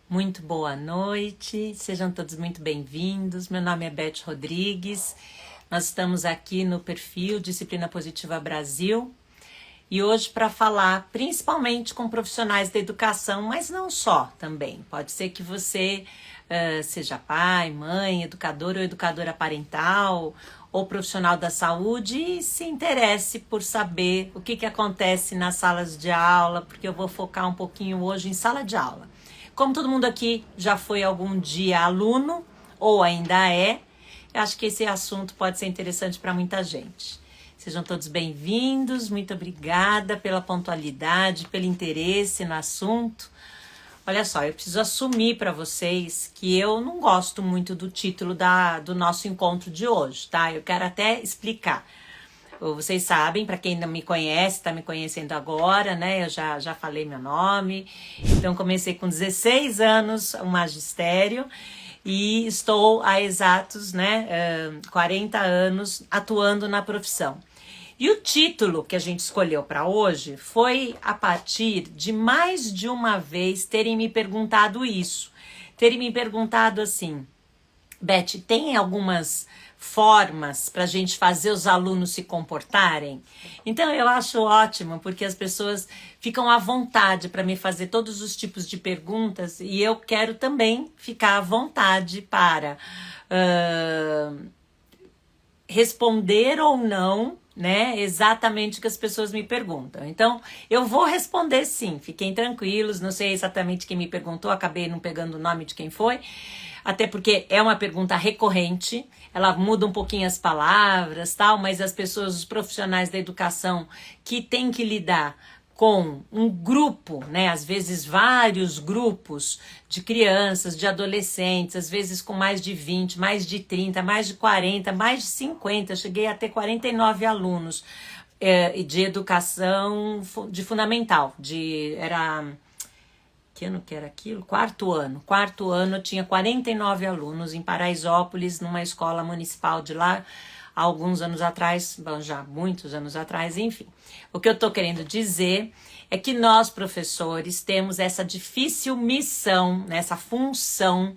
Muito boa noite, sejam todos muito bem-vindos. Meu nome é Beth Rodrigues, nós estamos aqui no perfil Disciplina Positiva Brasil e hoje para falar principalmente com profissionais da educação, mas não só também. Pode ser que você seja pai, mãe, educador ou educadora parental ou profissional da saúde e se interesse por saber o que acontece nas salas de aula, porque eu vou focar um pouquinho hoje em sala de aula. Como todo mundo aqui já foi algum dia aluno, ou ainda é, eu acho que esse assunto pode ser interessante para muita gente. Sejam todos bem-vindos, muito obrigada pela pontualidade, pelo interesse no assunto. Olha só, eu preciso assumir para vocês que eu não gosto muito do título do nosso encontro de hoje, tá? Eu quero até explicar. Vocês sabem, para quem não me conhece, está me conhecendo agora, né? Eu já falei meu nome. Então, comecei com 16 anos o magistério e estou há exatos 40 anos atuando na profissão. E o título que a gente escolheu para hoje foi a partir de mais de uma vez terem me perguntado isso. Terem me perguntado assim, Beth, tem algumas formas para a gente fazer os alunos se comportarem? Então eu acho ótimo, porque as pessoas ficam à vontade para me fazer todos os tipos de perguntas e eu quero também ficar à vontade para responder ou não, né, exatamente o que as pessoas me perguntam. Então, eu vou responder sim, fiquem tranquilos, não sei exatamente quem me perguntou, acabei não pegando o nome de quem foi, até porque é uma pergunta recorrente, ela muda um pouquinho as palavras, tal, mas as pessoas, os profissionais da educação que têm que lidar com um grupo, né, às vezes vários grupos de crianças, de adolescentes, às vezes com mais de 20, mais de 30, mais de 40, mais de 50, cheguei a ter 49 alunos de educação de fundamental, que ano que era aquilo? Quarto ano eu tinha 49 alunos em Paraisópolis, numa escola municipal de lá, há alguns anos atrás, bom, já muitos anos atrás, enfim. O que eu estou querendo dizer é que nós, professores, temos essa difícil missão, essa função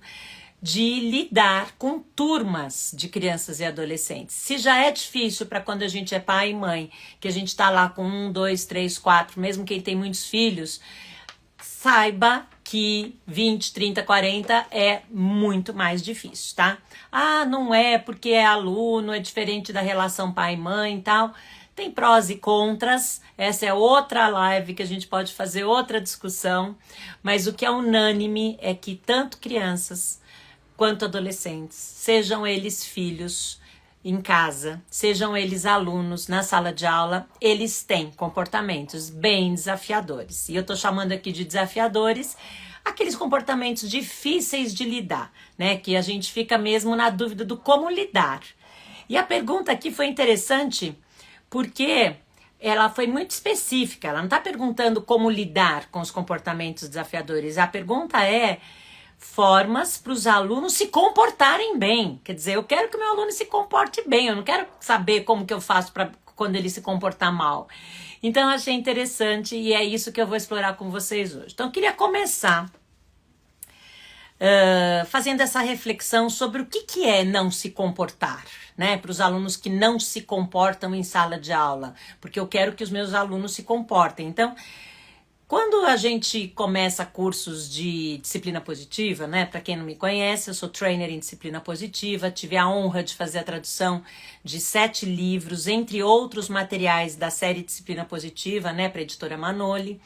de lidar com turmas de crianças e adolescentes. Se já é difícil para quando a gente é pai e mãe, que a gente está lá com 1, 2, 3, 4, mesmo quem tem muitos filhos, saiba que 20, 30, 40 é muito mais difícil, tá? Ah, não é porque é aluno, é diferente da relação pai e mãe e tal. Tem prós e contras, essa é outra live que a gente pode fazer outra discussão, mas o que é unânime é que tanto crianças quanto adolescentes, sejam eles filhos em casa, sejam eles alunos na sala de aula, eles têm comportamentos bem desafiadores. E eu tô chamando aqui de desafiadores aqueles comportamentos difíceis de lidar, né? Que a gente fica mesmo na dúvida do como lidar. E a pergunta aqui foi interessante porque ela foi muito específica. Ela não tá perguntando como lidar com os comportamentos desafiadores. A pergunta é formas para os alunos se comportarem bem. Quer dizer, eu quero que o meu aluno se comporte bem, eu não quero saber como que eu faço para quando ele se comportar mal. Então, eu achei interessante e é isso que eu vou explorar com vocês hoje. Então, eu queria começar fazendo essa reflexão sobre o que é não se comportar, né? Para os alunos que não se comportam em sala de aula, porque eu quero que os meus alunos se comportem. Então, quando a gente começa cursos de disciplina positiva, né? Para quem não me conhece, eu sou trainer em disciplina positiva, tive a honra de fazer a tradução de 7 livros, entre outros materiais da série Disciplina Positiva, né? Para a editora Manoli.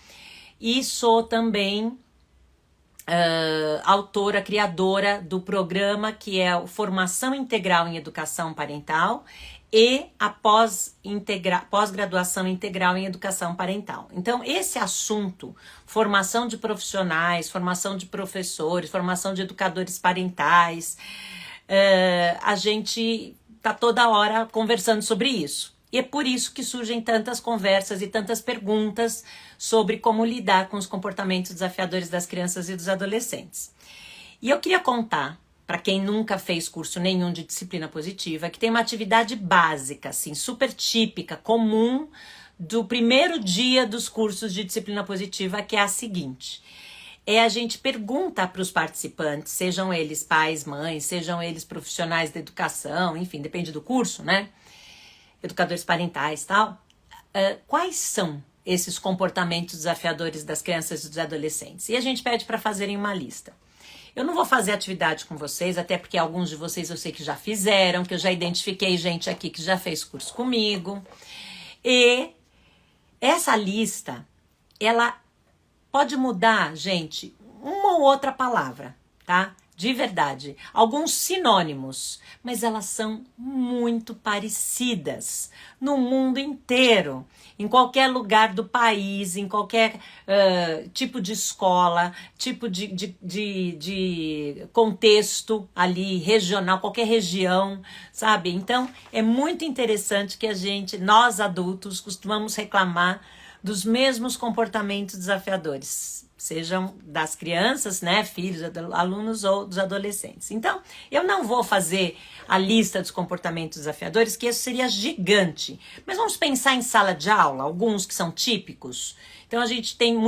E sou também autora, criadora do programa que é o Formação Integral em Educação Parental e a pós-graduação integral em educação parental. Então, esse assunto, formação de profissionais, formação de professores, formação de educadores parentais, a gente tá toda hora conversando sobre isso. E é por isso que surgem tantas conversas e tantas perguntas sobre como lidar com os comportamentos desafiadores das crianças e dos adolescentes. E eu queria contar, para quem nunca fez curso nenhum de disciplina positiva, que tem uma atividade básica, assim, super típica, comum do primeiro dia dos cursos de disciplina positiva, que é a seguinte: a gente pergunta para os participantes, sejam eles pais, mães, sejam eles profissionais da educação, enfim, depende do curso, né? Educadores parentais e tal, quais são esses comportamentos desafiadores das crianças e dos adolescentes? E a gente pede para fazerem uma lista. Eu não vou fazer atividade com vocês, até porque alguns de vocês eu sei que já fizeram, que eu já identifiquei gente aqui que já fez curso comigo. E essa lista, ela pode mudar, gente, uma ou outra palavra, tá? De verdade. Alguns sinônimos, mas elas são muito parecidas no mundo inteiro. Em qualquer lugar do país, em qualquer tipo de escola, tipo de contexto ali, regional, qualquer região, sabe? Então, é muito interessante que nós adultos, costumamos reclamar dos mesmos comportamentos desafiadores, sejam das crianças, né, filhos, alunos ou dos adolescentes. Então, eu não vou fazer a lista dos comportamentos desafiadores, que isso seria gigante. Mas vamos pensar em sala de aula, alguns que são típicos. Então, a gente tem é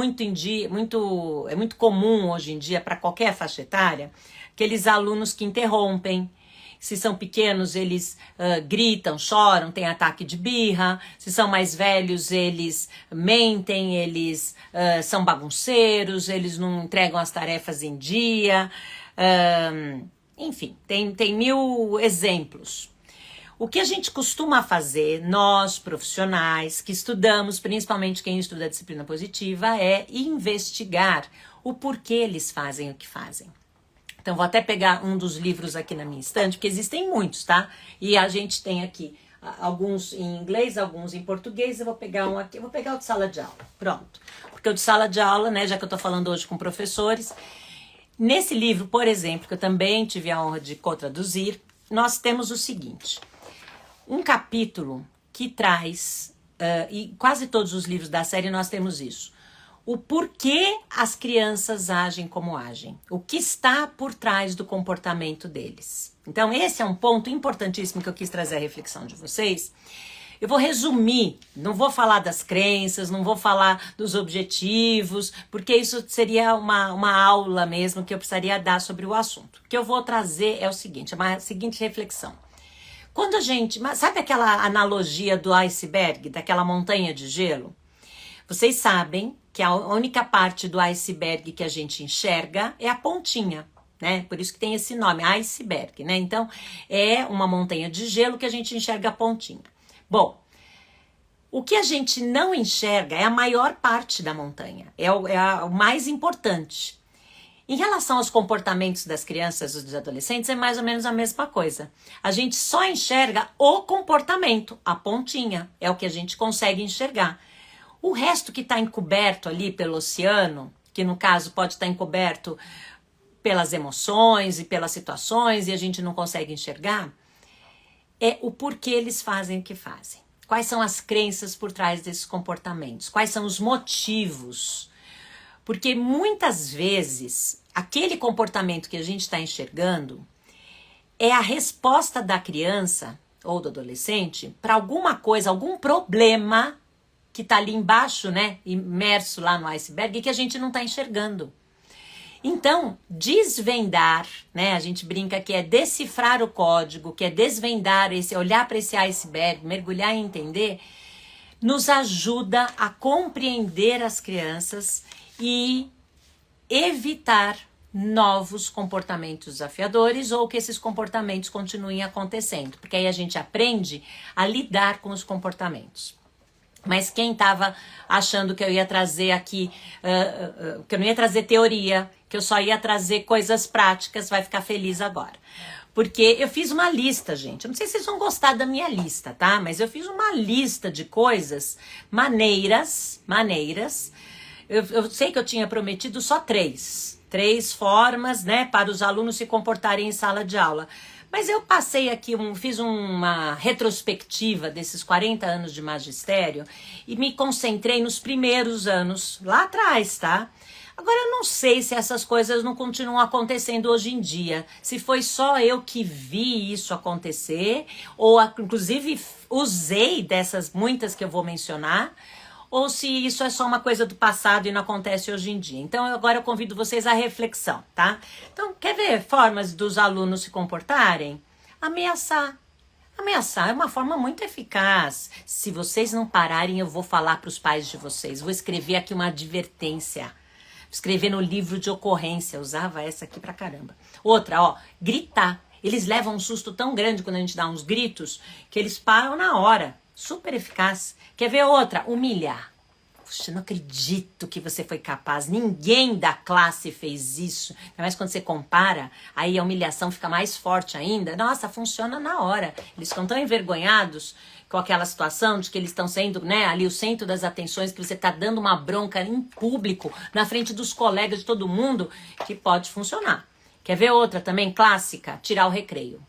muito comum hoje em dia, para qualquer faixa etária, aqueles alunos que interrompem. Se são pequenos, eles gritam, choram, têm ataque de birra. Se são mais velhos, eles mentem, eles são bagunceiros, eles não entregam as tarefas em dia. Enfim, tem mil exemplos. O que a gente costuma fazer, nós profissionais que estudamos, principalmente quem estuda a disciplina positiva, é investigar o porquê eles fazem o que fazem. Então, vou até pegar um dos livros aqui na minha estante, porque existem muitos, tá? E a gente tem aqui alguns em inglês, alguns em português. Eu vou pegar um aqui, eu vou pegar o de sala de aula. Pronto. Porque o de sala de aula, né, já que eu tô falando hoje com professores, nesse livro, por exemplo, que eu também tive a honra de co-traduzir, nós temos o seguinte: um capítulo que traz, e quase todos os livros da série nós temos isso, o porquê as crianças agem como agem, o que está por trás do comportamento deles. Então, esse é um ponto importantíssimo que eu quis trazer a reflexão de vocês. Eu vou resumir, não vou falar das crenças, não vou falar dos objetivos, porque isso seria uma aula mesmo que eu precisaria dar sobre o assunto. O que eu vou trazer é o seguinte, a seguinte reflexão. Quando sabe aquela analogia do iceberg, daquela montanha de gelo? Vocês sabem que a única parte do iceberg que a gente enxerga é a pontinha, né? Por isso que tem esse nome, iceberg, né? Então, é uma montanha de gelo que a gente enxerga a pontinha. Bom, o que a gente não enxerga é a maior parte da montanha, é o mais importante. Em relação aos comportamentos das crianças e dos adolescentes, é mais ou menos a mesma coisa. A gente só enxerga o comportamento, a pontinha, é o que a gente consegue enxergar. O resto que está encoberto ali pelo oceano, que no caso pode estar encoberto pelas emoções e pelas situações e a gente não consegue enxergar, é o porquê eles fazem o que fazem. Quais são as crenças por trás desses comportamentos? Quais são os motivos? Porque muitas vezes aquele comportamento que a gente está enxergando é a resposta da criança ou do adolescente para alguma coisa, algum problema que está ali embaixo, né, imerso lá no iceberg, que a gente não está enxergando. Então, desvendar, né, a gente brinca que é decifrar o código, que é desvendar, olhar para esse iceberg, mergulhar e entender, nos ajuda a compreender as crianças e evitar novos comportamentos desafiadores ou que esses comportamentos continuem acontecendo, porque aí a gente aprende a lidar com os comportamentos. Mas quem estava achando que eu ia trazer aqui, que eu não ia trazer teoria, que eu só ia trazer coisas práticas, vai ficar feliz agora. Porque eu fiz uma lista, gente. Eu não sei se vocês vão gostar da minha lista, tá? Mas eu fiz uma lista de coisas, maneiras. Eu sei que eu tinha prometido só três formas, né, para os alunos se comportarem em sala de aula. Mas eu passei aqui, fiz uma retrospectiva desses 40 anos de magistério e me concentrei nos primeiros anos, lá atrás, tá? Agora, eu não sei se essas coisas não continuam acontecendo hoje em dia. Se foi só eu que vi isso acontecer, ou inclusive usei dessas muitas que eu vou mencionar, ou se isso é só uma coisa do passado e não acontece hoje em dia. Então, agora eu convido vocês à reflexão, tá? Então, quer ver formas dos alunos se comportarem? Ameaçar. Ameaçar é uma forma muito eficaz. Se vocês não pararem, eu vou falar para os pais de vocês. Vou escrever aqui uma advertência. Escrever no livro de ocorrência. Eu usava essa aqui pra caramba. Outra, ó, gritar. Eles levam um susto tão grande quando a gente dá uns gritos que eles param na hora. Super eficaz. Quer ver outra? Humilhar. Puxa, não acredito que você foi capaz. Ninguém da classe fez isso. Mas quando você compara, aí a humilhação fica mais forte ainda. Nossa, funciona na hora. Eles ficam tão envergonhados com aquela situação de que eles estão sendo, né, ali o centro das atenções, que você está dando uma bronca em público, na frente dos colegas de todo mundo, que pode funcionar. Quer ver outra também clássica? Tirar o recreio.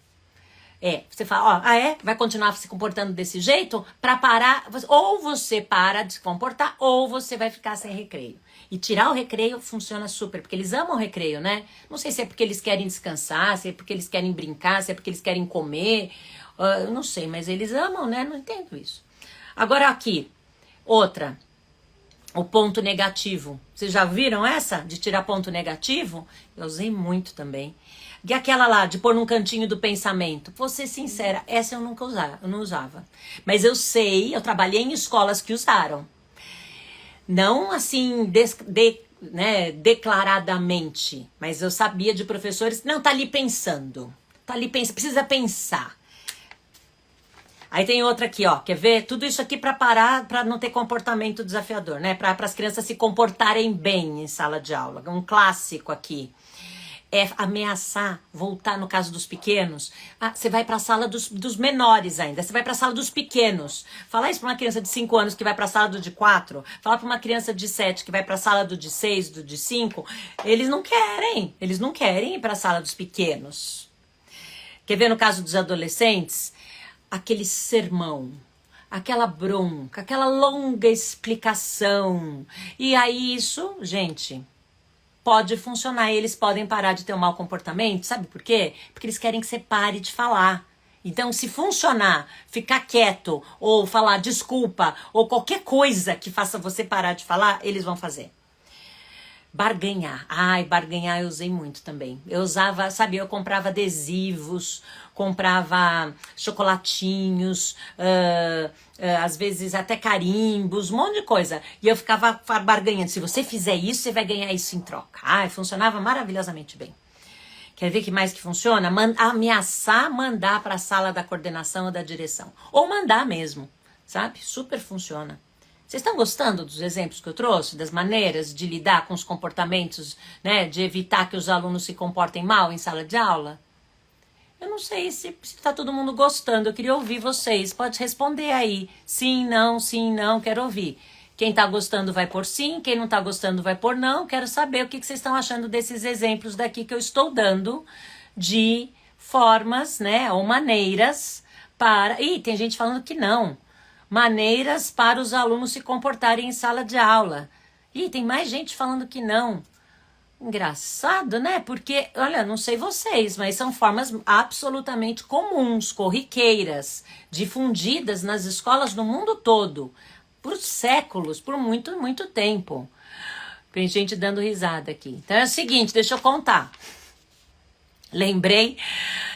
Você fala, ó, vai continuar se comportando desse jeito? Pra parar, ou você para de se comportar, ou você vai ficar sem recreio. E tirar o recreio funciona super, porque eles amam o recreio, né? Não sei se é porque eles querem descansar, se é porque eles querem brincar, se é porque eles querem comer, eu não sei, mas eles amam, né? Não entendo isso. Agora aqui, outra, o ponto negativo. Vocês já viram essa, de tirar ponto negativo? Eu usei muito também. E aquela lá, de pôr num cantinho do pensamento. Vou ser sincera, essa eu nunca usava, eu não usava. Mas eu sei, eu trabalhei em escolas que usaram. Não assim, declaradamente. Mas eu sabia de professores, não, tá ali pensando. Tá ali pensando, precisa pensar. Aí tem outra aqui, ó, quer ver? Tudo isso aqui para parar, para não ter comportamento desafiador, né? Para as crianças se comportarem bem em sala de aula. Um clássico aqui. É ameaçar, voltar no caso dos pequenos. Você vai para a sala dos menores ainda, você vai para a sala dos pequenos. Falar isso para uma criança de 5 anos que vai para a sala do de 4, falar para uma criança de 7 que vai para a sala do de 6, do de 5, eles não querem ir para a sala dos pequenos. Quer ver no caso dos adolescentes? Aquele sermão, aquela bronca, aquela longa explicação. E aí isso, gente, pode funcionar, eles podem parar de ter um mau comportamento, sabe por quê? Porque eles querem que você pare de falar. Então, se funcionar, ficar quieto, ou falar desculpa, ou qualquer coisa que faça você parar de falar, eles vão fazer. Barganhar. Barganhar eu usei muito também. Eu usava, sabe, eu comprava adesivos, comprava chocolatinhos, às vezes até carimbos, um monte de coisa. E eu ficava barganhando. Se você fizer isso, você vai ganhar isso em troca. Funcionava maravilhosamente bem. Quer ver que mais que funciona? Ameaçar mandar para a sala da coordenação ou da direção. Ou mandar mesmo, sabe? Super funciona. Vocês estão gostando dos exemplos que eu trouxe? Das maneiras de lidar com os comportamentos, né? De evitar que os alunos se comportem mal em sala de aula? Eu não sei se está todo mundo gostando. Eu queria ouvir vocês. Pode responder aí. Sim, não, quero ouvir. Quem está gostando vai por sim, quem não está gostando vai por não. Quero saber o que vocês estão achando desses exemplos daqui que eu estou dando de formas, né? Ou maneiras para... tem gente falando que não. Maneiras para os alunos se comportarem em sala de aula. Tem mais gente falando que não. Engraçado, né? Porque, olha, não sei vocês, mas são formas absolutamente comuns, corriqueiras, difundidas nas escolas no mundo todo, por séculos, por muito, muito tempo. Tem gente dando risada aqui. Então é o seguinte, deixa eu contar. Lembrei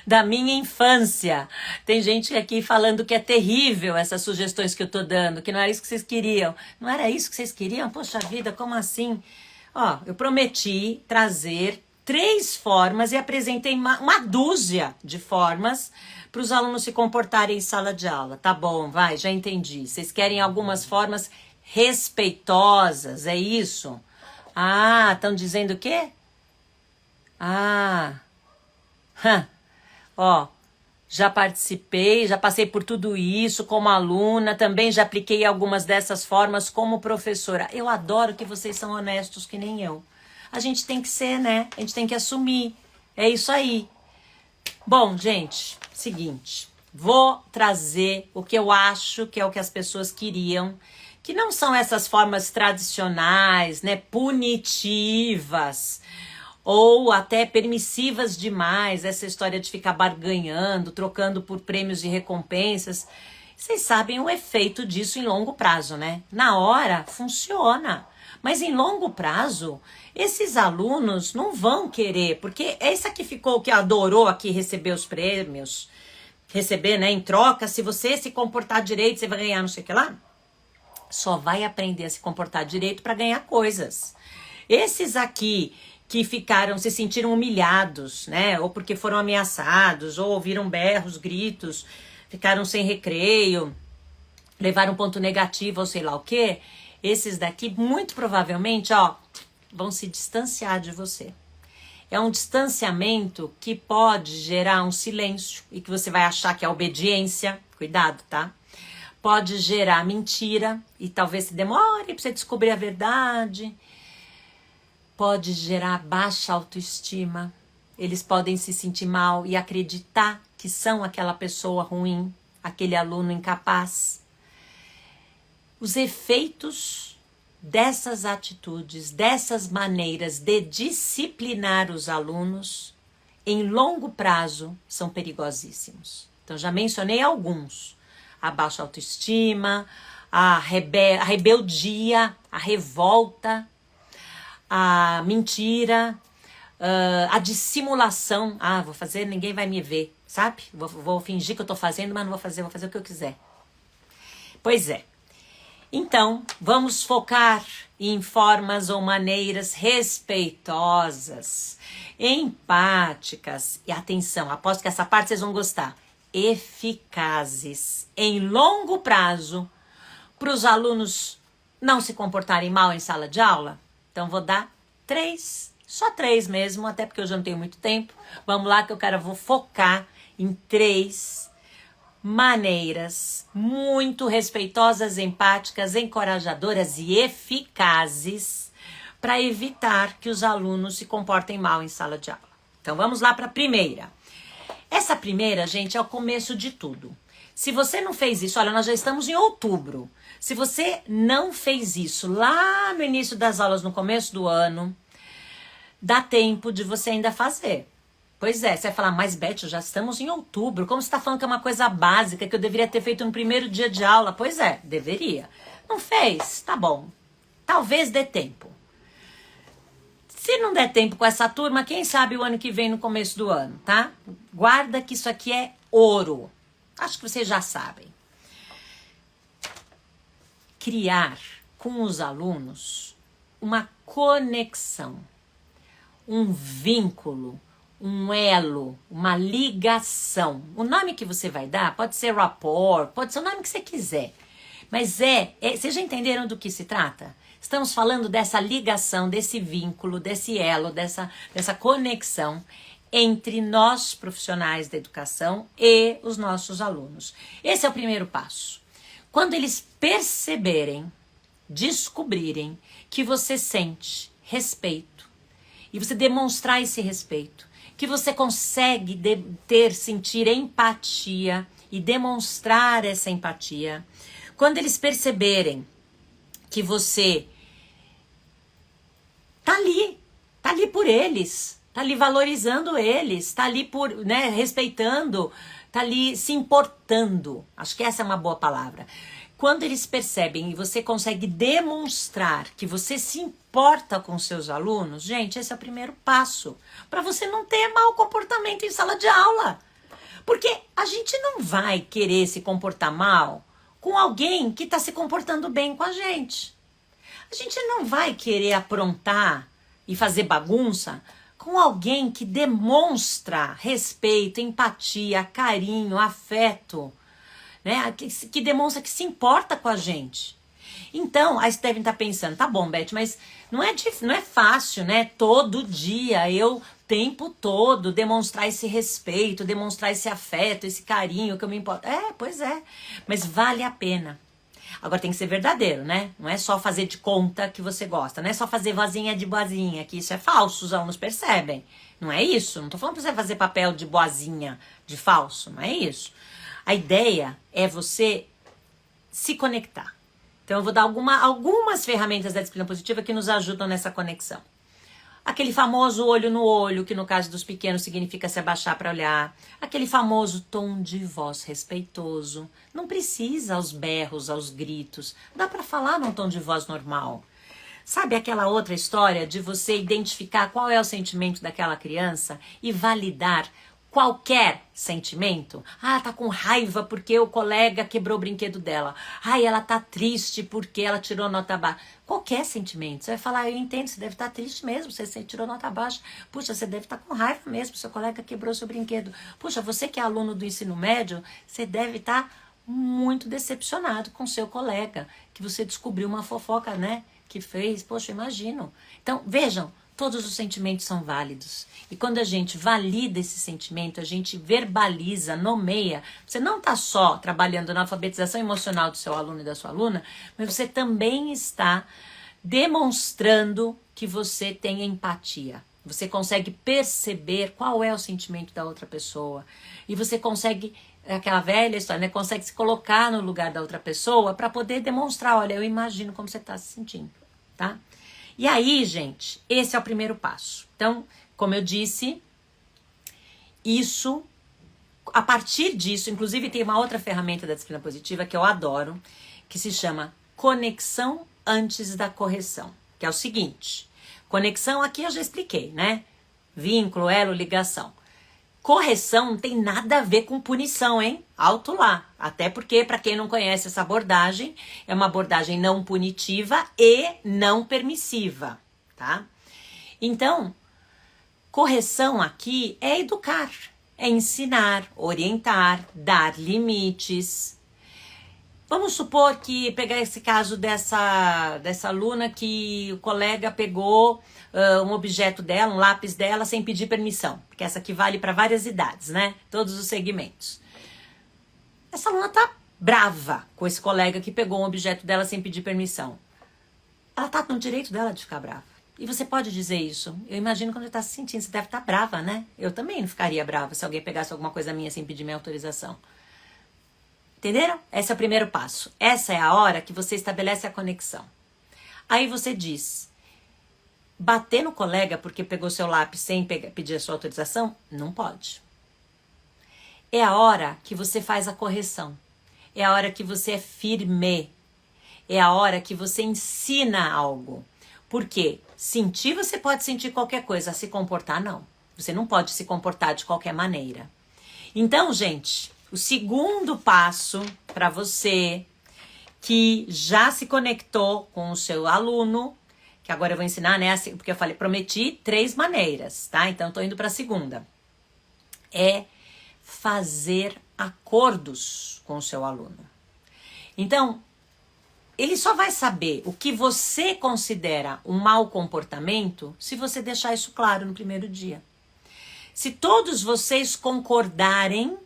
da minha infância. Tem gente aqui falando que é terrível essas sugestões que eu tô dando, que não era isso que vocês queriam. Não era isso que vocês queriam? Poxa vida, como assim? Eu prometi trazer 3 formas e apresentei uma dúzia de formas para os alunos se comportarem em sala de aula. Tá bom, vai, já entendi. Vocês querem algumas formas respeitosas, é isso? Estão dizendo o quê? Já participei, já passei por tudo isso como aluna, também já apliquei algumas dessas formas como professora. Eu adoro que vocês são honestos que nem eu. A gente tem que ser, né? A gente tem que assumir. É isso aí. Bom, gente, seguinte. Vou trazer o que eu acho que é o que as pessoas queriam, que não são essas formas tradicionais, né? Punitivas, ou até permissivas demais, essa história de ficar barganhando, trocando por prêmios e recompensas. Vocês sabem o efeito disso em longo prazo, né? Na hora, funciona. Mas em longo prazo, esses alunos não vão querer, porque essa que ficou, que adorou aqui receber os prêmios, receber, né, em troca, se você se comportar direito, você vai ganhar não sei o que lá, só vai aprender a se comportar direito para ganhar coisas. Esses aqui que ficaram, se sentiram humilhados, né, ou porque foram ameaçados, ou ouviram berros, gritos, ficaram sem recreio, levaram ponto negativo ou sei lá o quê, esses daqui muito provavelmente, ó, vão se distanciar de você. É um distanciamento que pode gerar um silêncio e que você vai achar que é obediência, cuidado, tá? Pode gerar mentira e talvez demore para você descobrir a verdade. Pode gerar baixa autoestima. Eles podem se sentir mal e acreditar que são aquela pessoa ruim, aquele aluno incapaz. Os efeitos dessas atitudes, dessas maneiras de disciplinar os alunos, em longo prazo, são perigosíssimos. Então, já mencionei alguns. A baixa autoestima, a rebeldia, a revolta, a mentira, a dissimulação. Ah, vou fazer, ninguém vai me ver, sabe? Vou fingir que eu tô fazendo, mas não vou fazer o que eu quiser. Pois é. Então, vamos focar em formas ou maneiras respeitosas, empáticas e, atenção, aposto que essa parte vocês vão gostar, eficazes, em longo prazo, para os alunos não se comportarem mal em sala de aula. Então, vou dar 3, só 3 mesmo, até porque eu já não tenho muito tempo. Vamos lá que vou focar em 3 maneiras muito respeitosas, empáticas, encorajadoras e eficazes para evitar que os alunos se comportem mal em sala de aula. Então vamos lá para a primeira. Essa primeira, gente, é o começo de tudo. Se você não fez isso, olha, nós já estamos em outubro. Se você não fez isso lá no início das aulas, no começo do ano, dá tempo de você ainda fazer. Pois é, você vai falar, mas Beth, já estamos em outubro, como você está falando que é uma coisa básica, que eu deveria ter feito no primeiro dia de aula? Pois é, deveria. Não fez? Tá bom. Talvez dê tempo. Se não der tempo com essa turma, quem sabe o ano que vem, no começo do ano, tá? Guarda que isso aqui é ouro. Acho que vocês já sabem. Criar com os alunos uma conexão, um vínculo, um elo, uma ligação. O nome que você vai dar pode ser rapport, pode ser o nome que você quiser. Mas vocês já entenderam do que se trata? Estamos falando dessa ligação, desse vínculo, desse elo, dessa conexão entre nós, profissionais da educação, e os nossos alunos. Esse é o primeiro passo. Quando eles perceberem, descobrirem que você sente respeito, e você demonstrar esse respeito, que você consegue sentir empatia e demonstrar essa empatia. Quando eles perceberem que você tá ali por eles, tá ali valorizando eles, tá ali respeitando, tá ali se importando. Acho que essa é uma boa palavra. Quando eles percebem e você consegue demonstrar que você se importa com seus alunos, gente, esse é o primeiro passo para você não ter mau comportamento em sala de aula. Porque a gente não vai querer se comportar mal com alguém que está se comportando bem com a gente. A gente não vai querer aprontar e fazer bagunça com alguém que demonstra respeito, empatia, carinho, afeto, né? Que demonstra que se importa com a gente. Então, aí vocês devem estar pensando, tá bom, Beth, mas não é fácil, né? Todo dia, tempo todo, demonstrar esse respeito, demonstrar esse afeto, esse carinho que eu me importo. Pois é, mas vale a pena. Agora tem que ser verdadeiro, né? Não é só fazer de conta que você gosta, não é só fazer vozinha de boazinha, que isso é falso, os alunos percebem. Não é isso, não tô falando pra você fazer papel de boazinha, de falso, não é isso. A ideia é você se conectar. Então eu vou dar algumas ferramentas da disciplina positiva que nos ajudam nessa conexão. Aquele famoso olho no olho, que no caso dos pequenos significa se abaixar para olhar. Aquele famoso tom de voz respeitoso. Não precisa aos berros, aos gritos. Dá para falar num tom de voz normal. Sabe aquela outra história de você identificar qual é o sentimento daquela criança e validar qualquer sentimento? Ah, tá com raiva porque o colega quebrou o brinquedo dela. Ah, ela tá triste porque ela tirou nota baixa. Qualquer sentimento. Você vai falar, eu entendo, você deve estar triste mesmo, você tirou nota baixa. Puxa, você deve estar com raiva mesmo, seu colega quebrou seu brinquedo. Puxa, você que é aluno do ensino médio, você deve estar muito decepcionado com seu colega, que você descobriu uma fofoca, né? Que fez, poxa, imagino. Então, vejam, todos os sentimentos são válidos. E quando a gente valida esse sentimento, a gente verbaliza, nomeia, você não está só trabalhando na alfabetização emocional do seu aluno e da sua aluna, mas você também está demonstrando que você tem empatia. Você consegue perceber qual é o sentimento da outra pessoa. E você consegue, aquela velha história, né? Consegue se colocar no lugar da outra pessoa para poder demonstrar, olha, eu imagino como você está se sentindo, tá? E aí, gente, esse é o primeiro passo. Então, como eu disse, a partir disso, inclusive tem uma outra ferramenta da disciplina positiva que eu adoro, que se chama conexão antes da correção, que é o seguinte, conexão aqui eu já expliquei, né? Vínculo, elo, ligação. Correção não tem nada a ver com punição, hein? Alto lá. Até porque, para quem não conhece essa abordagem, é uma abordagem não punitiva e não permissiva, tá? Então, correção aqui é educar, é ensinar, orientar, dar limites. Vamos supor que, pegar esse caso dessa aluna que o colega pegou um objeto dela, um lápis dela, sem pedir permissão. Porque essa aqui vale para várias idades, né? Todos os segmentos. Essa aluna tá brava com esse colega que pegou um objeto dela sem pedir permissão. Ela tá no direito dela de ficar brava. E você pode dizer isso. Eu imagino quando você tá se sentindo, você deve estar brava, né? Eu também não ficaria brava se alguém pegasse alguma coisa minha sem pedir minha autorização. Entenderam? Esse é o primeiro passo. Essa é a hora que você estabelece a conexão. Aí você diz, bater no colega porque pegou seu lápis sem pedir a sua autorização? Não pode. É a hora que você faz a correção. É a hora que você é firme. É a hora que você ensina algo. Porque sentir, você pode sentir qualquer coisa. Se comportar, não. Você não pode se comportar de qualquer maneira. Então, gente, o segundo passo para você que já se conectou com o seu aluno, que agora eu vou ensinar, né? Porque eu falei, prometi 3 maneiras, tá? Então, tô indo para a segunda. É fazer acordos com o seu aluno. Então, ele só vai saber o que você considera um mau comportamento se você deixar isso claro no primeiro dia. Se todos vocês concordarem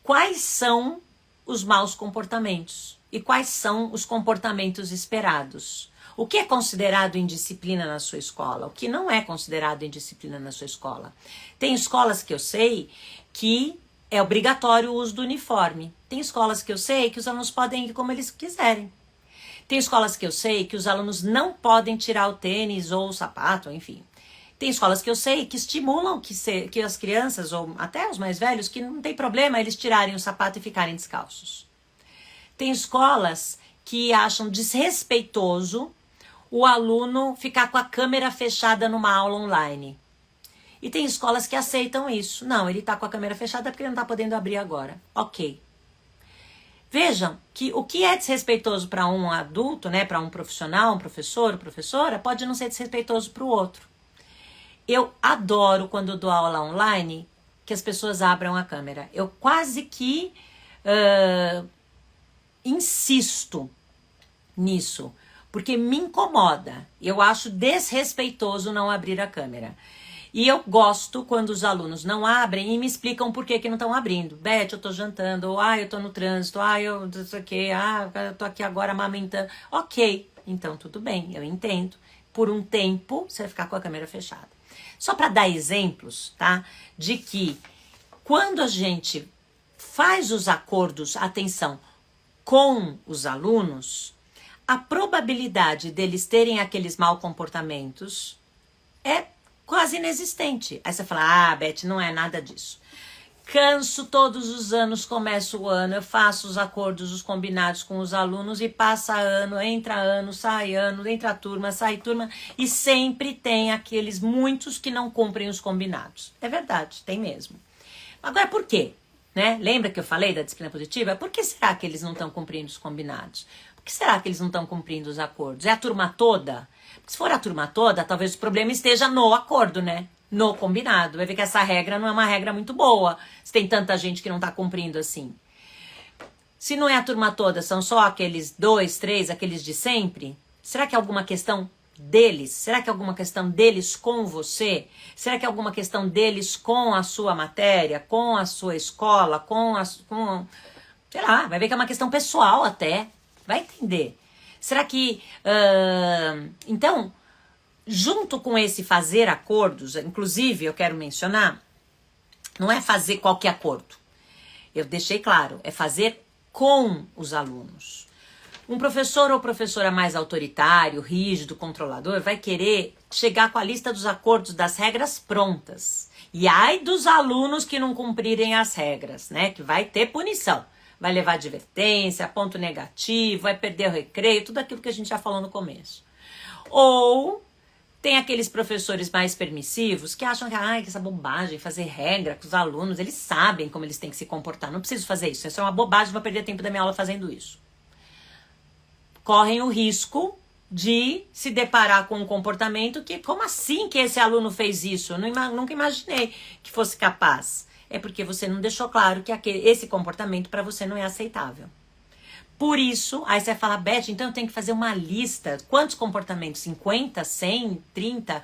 quais são os maus comportamentos e quais são os comportamentos esperados. O que é considerado indisciplina na sua escola? O que não é considerado indisciplina na sua escola? Tem escolas que eu sei que é obrigatório o uso do uniforme. Tem escolas que eu sei que os alunos podem ir como eles quiserem. Tem escolas que eu sei que os alunos não podem tirar o tênis ou o sapato, enfim. Tem escolas que eu sei que estimulam que as crianças, ou até os mais velhos, que não tem problema eles tirarem o sapato e ficarem descalços. Tem escolas que acham desrespeitoso o aluno ficar com a câmera fechada numa aula online. E tem escolas que aceitam isso. Não, ele está com a câmera fechada porque ele não está podendo abrir agora. Ok. Vejam que o que é desrespeitoso para um adulto, né, para um profissional, um professor, professora, pode não ser desrespeitoso para o outro. Eu adoro quando eu dou aula online que as pessoas abram a câmera. Eu quase que insisto nisso, porque me incomoda. Eu acho desrespeitoso não abrir a câmera. E eu gosto quando os alunos não abrem e me explicam por que não estão abrindo. Beth, eu tô jantando, ou eu tô no trânsito, eu não sei o quê, eu tô aqui agora amamentando. Ok, então tudo bem, eu entendo. Por um tempo, você vai ficar com a câmera fechada. Só para dar exemplos, tá? De que quando a gente faz os acordos, atenção, com os alunos, a probabilidade deles terem aqueles maus comportamentos é quase inexistente. Aí você fala, Beth, não é nada disso. Canso todos os anos, começo o ano, eu faço os acordos, os combinados com os alunos e passa ano, entra turma, sai turma e sempre tem aqueles muitos que não cumprem os combinados. É verdade, tem mesmo. Agora, por quê? Né? Lembra que eu falei da disciplina positiva? Por que será que eles não estão cumprindo os combinados? Por que será que eles não estão cumprindo os acordos? É a turma toda? Porque se for a turma toda, talvez o problema esteja no acordo, né? No combinado. Vai ver que essa regra não é uma regra muito boa, se tem tanta gente que não está cumprindo assim. Se não é a turma toda, são só aqueles 2, 3, aqueles de sempre, será que é alguma questão deles? Será que é alguma questão deles com você? Será que é alguma questão deles com a sua matéria, com a sua escola, sei lá, vai ver que é uma questão pessoal até, vai entender. Será que, então, junto com esse fazer acordos, inclusive eu quero mencionar, não é fazer qualquer acordo. Eu deixei claro, é fazer com os alunos. Um professor ou professora mais autoritário, rígido, controlador, vai querer chegar com a lista dos acordos das regras prontas. E ai dos alunos que não cumprirem as regras, né? Que vai ter punição. Vai levar advertência, ponto negativo, vai perder o recreio, tudo aquilo que a gente já falou no começo. Ou tem aqueles professores mais permissivos que acham que essa bobagem, fazer regra com os alunos, eles sabem como eles têm que se comportar. Não preciso fazer isso, isso é uma bobagem, vou perder tempo da minha aula fazendo isso. Correm o risco de se deparar com um comportamento que, como assim que esse aluno fez isso? Eu nunca imaginei que fosse capaz. É porque você não deixou claro que esse comportamento para você não é aceitável. Por isso, aí você vai falar, Beth, então eu tenho que fazer uma lista. Quantos comportamentos? 50, 100, 30?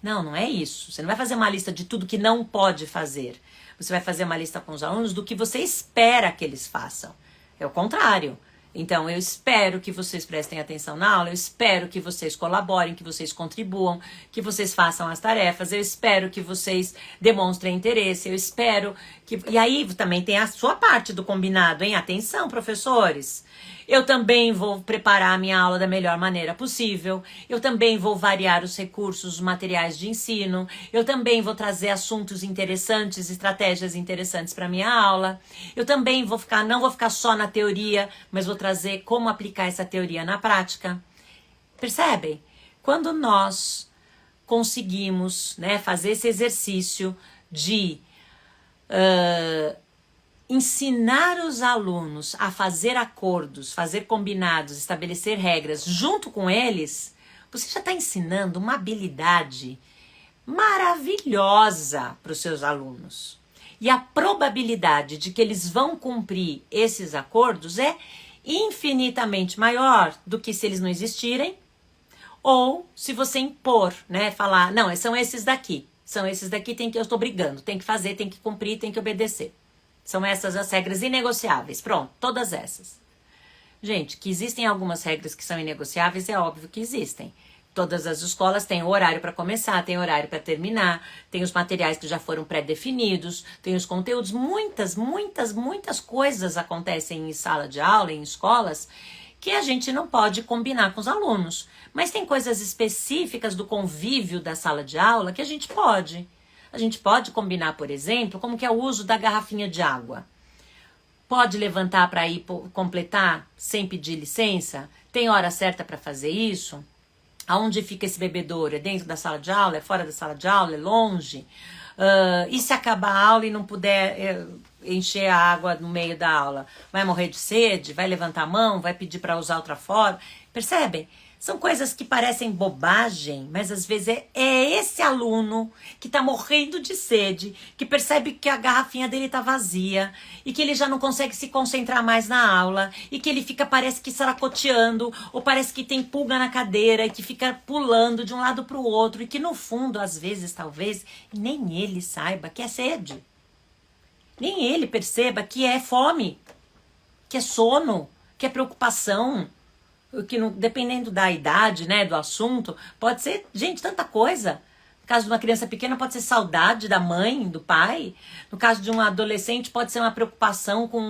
Não, não é isso. Você não vai fazer uma lista de tudo que não pode fazer. Você vai fazer uma lista com os alunos do que você espera que eles façam. É o contrário. Então, eu espero que vocês prestem atenção na aula, eu espero que vocês colaborem, que vocês contribuam, que vocês façam as tarefas, eu espero que vocês demonstrem interesse, eu espero que... E aí também tem a sua parte do combinado, hein? Atenção, professores! Eu também vou preparar a minha aula da melhor maneira possível, eu também vou variar os recursos, os materiais de ensino, eu também vou trazer assuntos interessantes, estratégias interessantes para a minha aula, eu também não vou ficar só na teoria, mas vou trazer como aplicar essa teoria na prática. Percebem? Quando nós conseguimos, né, fazer esse exercício de ensinar os alunos a fazer acordos, fazer combinados, estabelecer regras junto com eles, você já está ensinando uma habilidade maravilhosa para os seus alunos. E a probabilidade de que eles vão cumprir esses acordos é infinitamente maior do que se eles não existirem, ou se você impor, né, falar, não, são esses daqui, eu estou brigando, tem que fazer, tem que cumprir, tem que obedecer. São essas as regras inegociáveis. Pronto, todas essas. Gente, que existem algumas regras que são inegociáveis, é óbvio que existem. Todas as escolas têm o horário para começar, tem horário para terminar, tem os materiais que já foram pré-definidos, tem os conteúdos. Muitas coisas acontecem em sala de aula, em escolas, que a gente não pode combinar com os alunos. Mas tem coisas específicas do convívio da sala de aula que a gente pode. A gente pode combinar, por exemplo, como que é o uso da garrafinha de água. Pode levantar para ir completar sem pedir licença? Tem hora certa para fazer isso? Aonde fica esse bebedouro? É dentro da sala de aula? É fora da sala de aula? É longe? E se acabar a aula e não puder encher a água no meio da aula? Vai morrer de sede? Vai levantar a mão? Vai pedir para usar outra forma? Percebem? São coisas que parecem bobagem, mas às vezes é esse aluno que está morrendo de sede, que percebe que a garrafinha dele está vazia e que ele já não consegue se concentrar mais na aula e que ele parece que saracoteando ou parece que tem pulga na cadeira e que fica pulando de um lado para o outro e que no fundo, às vezes, talvez, nem ele saiba que é sede. Nem ele perceba que é fome, que é sono, que é preocupação. Que dependendo da idade, né, do assunto, pode ser, gente, tanta coisa. No caso de uma criança pequena, pode ser saudade da mãe, do pai. No caso de um adolescente, pode ser uma preocupação com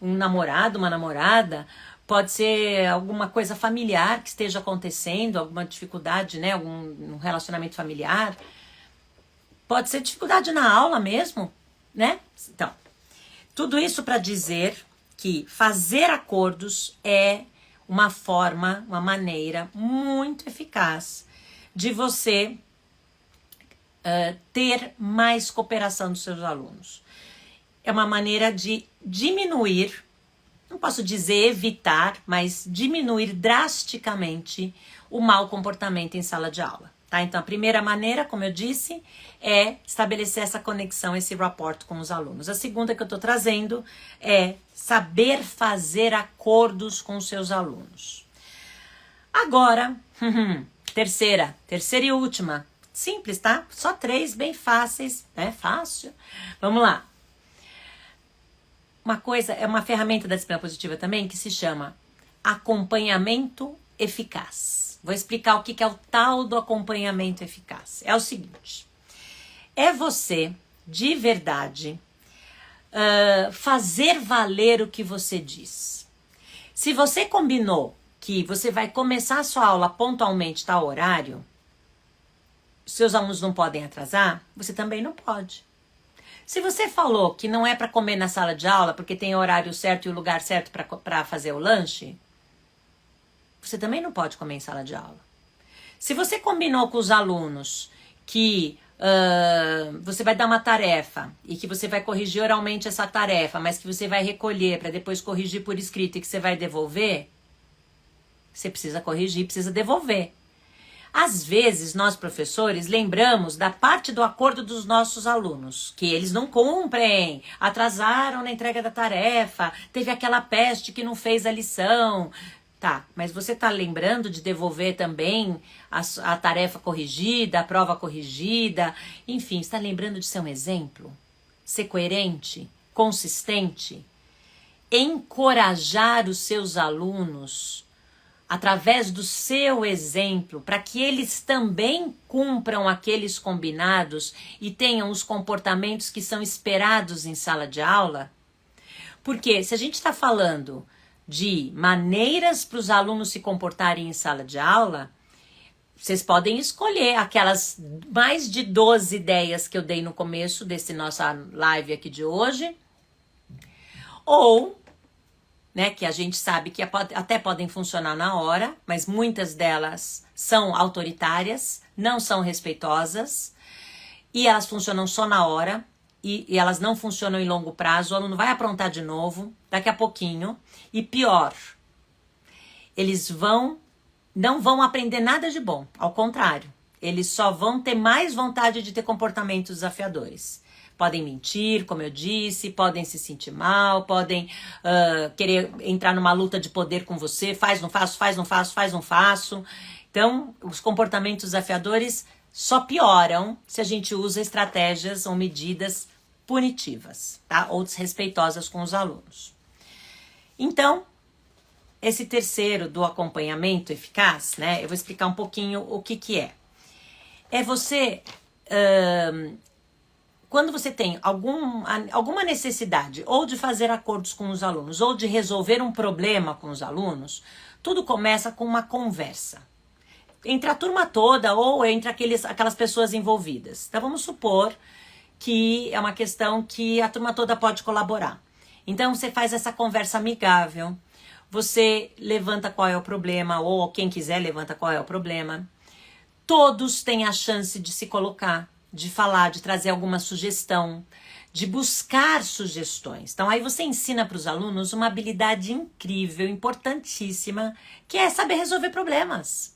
um namorado, uma namorada. Pode ser alguma coisa familiar que esteja acontecendo, alguma dificuldade, né, algum relacionamento familiar. pode ser dificuldade na aula mesmo, né? Então, tudo isso para dizer que fazer acordos é uma forma, uma maneira muito eficaz de você ter mais cooperação dos seus alunos. É uma maneira de diminuir, não posso dizer evitar, mas diminuir drasticamente o mau comportamento em sala de aula. Tá? Então, a primeira maneira, como eu disse, é estabelecer essa conexão, esse rapport com os alunos. A segunda que eu estou trazendo é saber fazer acordos com os seus alunos. Agora, terceira e última. Simples, tá? Só 3, bem fáceis, né? Fácil. Vamos lá. Uma coisa, é uma ferramenta da disciplina positiva também que se chama acompanhamento eficaz. Vou explicar o que é o tal do acompanhamento eficaz. É o seguinte, é você, de verdade, fazer valer o que você diz. Se você combinou que você vai começar a sua aula pontualmente tal horário, seus alunos não podem atrasar, você também não pode. Se você falou que não é para comer na sala de aula porque tem o horário certo e o lugar certo para fazer o lanche, você também não pode comer em sala de aula. Se você combinou com os alunos que você vai dar uma tarefa e que você vai corrigir oralmente essa tarefa, mas que você vai recolher para depois corrigir por escrito e que você vai devolver, você precisa corrigir, precisa devolver. Às vezes, nós professores lembramos da parte do acordo dos nossos alunos, que eles não cumprem, atrasaram na entrega da tarefa, teve aquela peste que não fez a lição. Tá, mas você tá lembrando de devolver também a tarefa corrigida, a prova corrigida, enfim, está lembrando de ser um exemplo? Ser coerente, consistente, encorajar os seus alunos através do seu exemplo, para que eles também cumpram aqueles combinados e tenham os comportamentos que são esperados em sala de aula? Porque se a gente está falando de maneiras para os alunos se comportarem em sala de aula, vocês podem escolher aquelas mais de 12 ideias que eu dei no começo desse nossa live aqui de hoje, ou né, que a gente sabe que até podem funcionar na hora, mas muitas delas são autoritárias, não são respeitosas, e elas funcionam só na hora, e elas não funcionam em longo prazo, o aluno vai aprontar de novo, daqui a pouquinho, e pior, eles não vão aprender nada de bom, ao contrário, eles só vão ter mais vontade de ter comportamentos desafiadores. Podem mentir, como eu disse, podem se sentir mal, podem querer entrar numa luta de poder com você, faz, não faço, faz, não faço, faz, não faço. Então, os comportamentos desafiadores só pioram se a gente usa estratégias ou medidas punitivas, tá? Ou desrespeitosas com os alunos. Então, esse terceiro do acompanhamento eficaz, né? Eu vou explicar um pouquinho o que é. É você... quando você tem alguma necessidade ou de fazer acordos com os alunos ou de resolver um problema com os alunos, tudo começa com uma conversa. Entre a turma toda ou entre aquelas pessoas envolvidas. Então vamos supor que é uma questão que a turma toda pode colaborar. Então você faz essa conversa amigável, você levanta qual é o problema, ou quem quiser levanta qual é o problema. Todos têm a chance de se colocar, de falar, de trazer alguma sugestão, de buscar sugestões. Então aí você ensina para os alunos uma habilidade incrível, importantíssima, que é saber resolver problemas.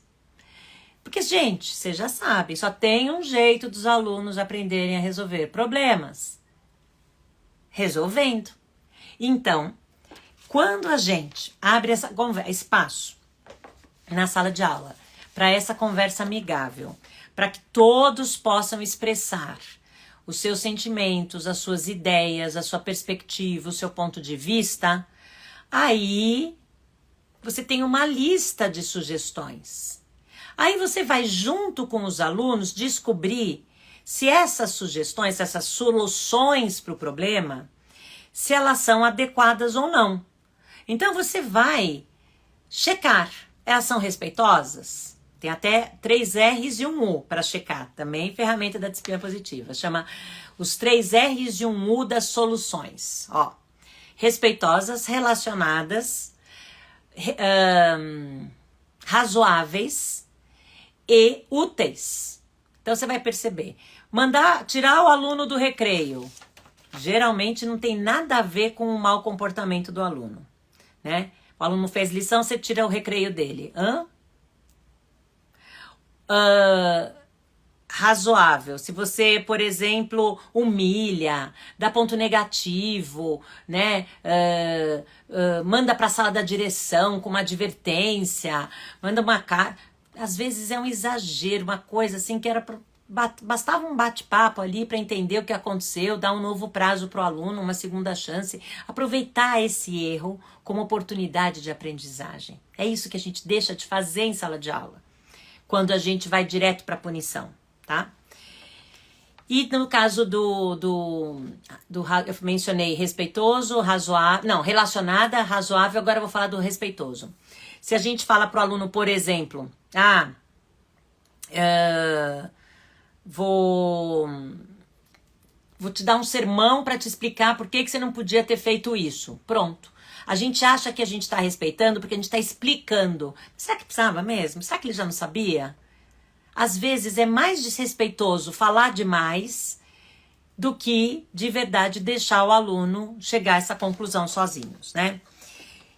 Porque, gente, vocês já sabem, só tem um jeito dos alunos aprenderem a resolver problemas. Resolvendo. Então, quando a gente abre espaço na sala de aula para essa conversa amigável, para que todos possam expressar os seus sentimentos, as suas ideias, a sua perspectiva, o seu ponto de vista, aí você tem uma lista de sugestões. Aí você vai junto com os alunos descobrir se essas sugestões, essas soluções para o problema, se elas são adequadas ou não. Então você vai checar, elas são respeitosas? Tem até 3 R's e um U para checar. Também ferramenta da disciplina positiva. Chama os 3 R's e um U das soluções. Ó, respeitosas, relacionadas, razoáveis e úteis. Então você vai perceber. Tirar o aluno do recreio. Geralmente não tem nada a ver com o mau comportamento do aluno, né? O aluno fez lição, você tira o recreio dele. Razoável. Se você, por exemplo, humilha, dá ponto negativo, né? Manda para a sala da direção com uma advertência, manda uma carta. Às vezes é um exagero, uma coisa assim que era bastava um bate-papo ali para entender o que aconteceu, dar um novo prazo para o aluno, uma segunda chance, aproveitar esse erro como oportunidade de aprendizagem. É isso que a gente deixa de fazer em sala de aula, quando a gente vai direto para a punição, tá? E no caso eu mencionei respeitoso, razoável, não, relacionada, razoável, agora eu vou falar do respeitoso. Se a gente fala para o aluno, por exemplo, vou te dar um sermão para te explicar por que você não podia ter feito isso. Pronto. A gente acha que a gente está respeitando porque a gente está explicando. Será que precisava mesmo? Será que ele já não sabia? Às vezes é mais desrespeitoso falar demais do que, de verdade, deixar o aluno chegar a essa conclusão sozinhos, né?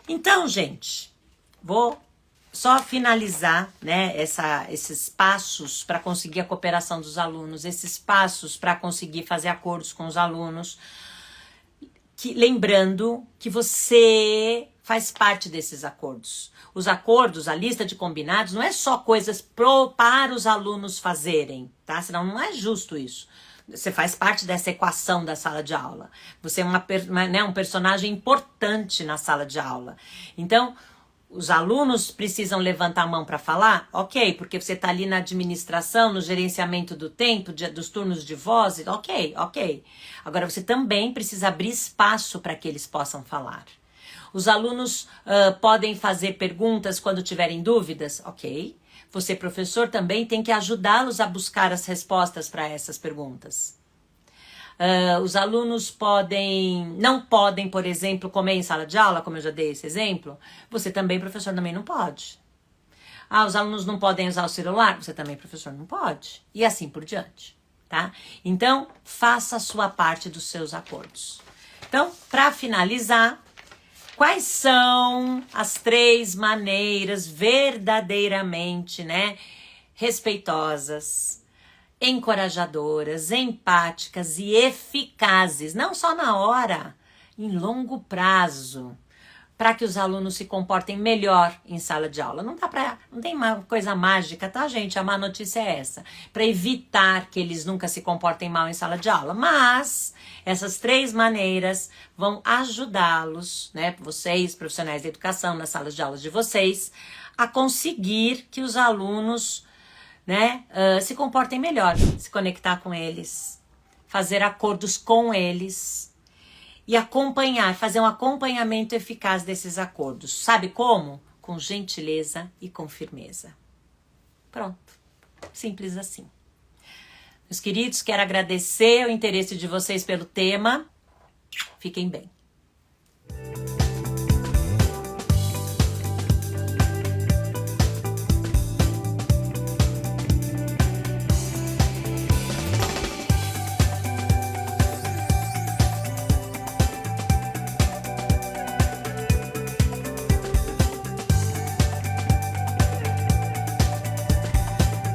Então, gente, vou só finalizar, né, esses passos para conseguir a cooperação dos alunos, esses passos para conseguir fazer acordos com os alunos, lembrando que você faz parte desses acordos. Os acordos, a lista de combinados, não é só coisas para os alunos fazerem, tá? Senão não é justo isso. Você faz parte dessa equação da sala de aula. Você é um personagem importante na sala de aula. Então, os alunos precisam levantar a mão para falar? Ok, porque você está ali na administração, no gerenciamento do tempo, dos turnos de voz, ok. Agora você também precisa abrir espaço para que eles possam falar. Os alunos podem fazer perguntas quando tiverem dúvidas? Ok. Você, professor, também tem que ajudá-los a buscar as respostas para essas perguntas. Os alunos não podem, por exemplo, comer em sala de aula, como eu já dei esse exemplo. Você também, professor, também não pode. Os alunos não podem usar o celular. Você também, professor, não pode. E assim por diante, tá? Então, faça a sua parte dos seus acordos. Então, para finalizar, quais são as 3 maneiras verdadeiramente, né, respeitosas, encorajadoras, empáticas e eficazes, não só na hora, em longo prazo, para que os alunos se comportem melhor em sala de aula? Não tem uma coisa mágica, tá, gente? A má notícia é essa, para evitar que eles nunca se comportem mal em sala de aula, mas essas 3 maneiras vão ajudá-los, né, vocês, profissionais da educação, nas salas de aulas de vocês, a conseguir que os alunos, né, se comportem melhor, se conectar com eles, fazer acordos com eles e fazer um acompanhamento eficaz desses acordos. Sabe como? Com gentileza e com firmeza. Pronto. Simples assim. Meus queridos, quero agradecer o interesse de vocês pelo tema. Fiquem bem.